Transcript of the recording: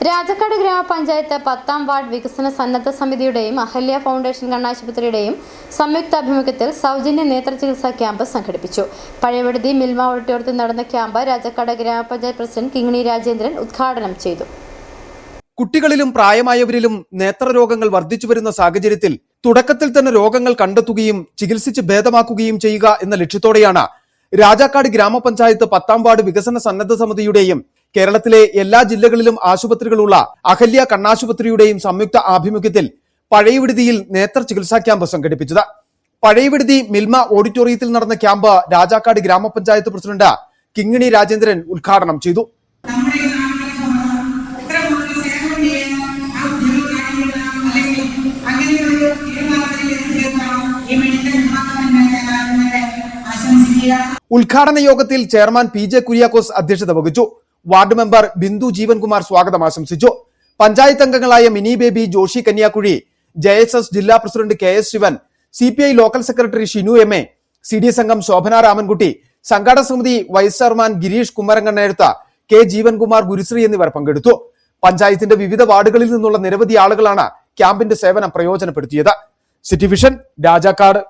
രാജാക്കാട് ഗ്രാമപഞ്ചായത്ത് 10ാം വാർഡ് വികസന സന്നദ്ധ സമിതിയുടെയും അഹല്യ ഫൗണ്ടേഷൻ കണ്ണാശുപത്രിയുടെയും സംയുക്താഭിമുഖ്യത്തിൽ സൗജന്യ നേത്ര ചികിത്സാ ക്യാമ്പ് സംഘടിപ്പിച്ചു. പഴയവടുതി മിൽമ ഓഡിറ്റോറിയത്തിൽ നടന്ന ക്യാമ്പ് രാജാക്കാട് ഗ്രാമപഞ്ചായത്ത് പ്രസിഡന്റ് കിങ്ങിണി രാജേന്ദ്രൻ ഉദ്ഘാടനം ചെയ്തു. കുട്ടികളിലും പ്രായമായവരിലും നേത്രരോഗങ്ങൾ വർദ്ധിച്ചുവരുന്ന സാഹചര്യത്തിൽ തുടക്കത്തിൽ തന്നെ രോഗങ്ങൾ കണ്ടെത്തുകയും ചികിത്സിച്ച് ഭേദമാക്കുകയും ചെയ്യുക എന്ന ലക്ഷ്യത്തോടെയാണ് രാജാക്കാട് ഗ്രാമപഞ്ചായത്ത് 10ാം വാർഡ് വികസന സന്നദ്ധ സമിതിയുടെയും കേരളത്തിലെ എല്ലാ ജില്ലകളിലും ആശുപത്രികളുള്ള അഹല്യ കണ്ണാശുപത്രിയുടെയും സംയുക്ത ആഭിമുഖ്യത്തിൽ പഴയവിടുതിയിൽ നേത്ര ചികിത്സാ ക്യാമ്പ് സംഘടിപ്പിച്ചത്. പഴയവിടുതി മിൽമ ഓഡിറ്റോറിയത്തിൽ നടന്ന ക്യാമ്പ് രാജാക്കാട് ഗ്രാമപഞ്ചായത്ത് പ്രസിഡന്റ് കിങ്ങിണി രാജേന്ദ്രൻ ഉദ്ഘാടനം ചെയ്തു. ഉദ്ഘാടന യോഗത്തിൽ ചെയർമാൻ PJ കുര്യാക്കോസ് അധ്യക്ഷത വഹിച്ചു. വാർഡ് മെമ്പർ ബിന്ദു ജീവൻകുമാർ സ്വാഗതം ആശംസിച്ചു. പഞ്ചായത്ത് അംഗങ്ങളായ മിനി ബേബി, ജോഷി കന്യാക്കുഴി, JSS ജില്ലാ president KS Sivan, CPI local secretary Shinu MA, CDS അംഗം ശോഭന രാമൻകുട്ടി, സംഘാടക സമിതി വൈസ് ചെയർമാൻ ഗിരീഷ് കുമരങ്ങണ്ണേഴുത്ത, K ജീവൻകുമാർ, ഗുരുശ്രീ എന്നിവർ പങ്കെടുത്തു. പഞ്ചായത്തിന്റെ വിവിധ വാർഡുകളിൽ നിന്നുള്ള നിരവധി ആളുകളാണ് ക്യാമ്പിന്റെ സേവനം പ്രയോജനപ്പെടുത്തിയത്. City vision, Rajakkad.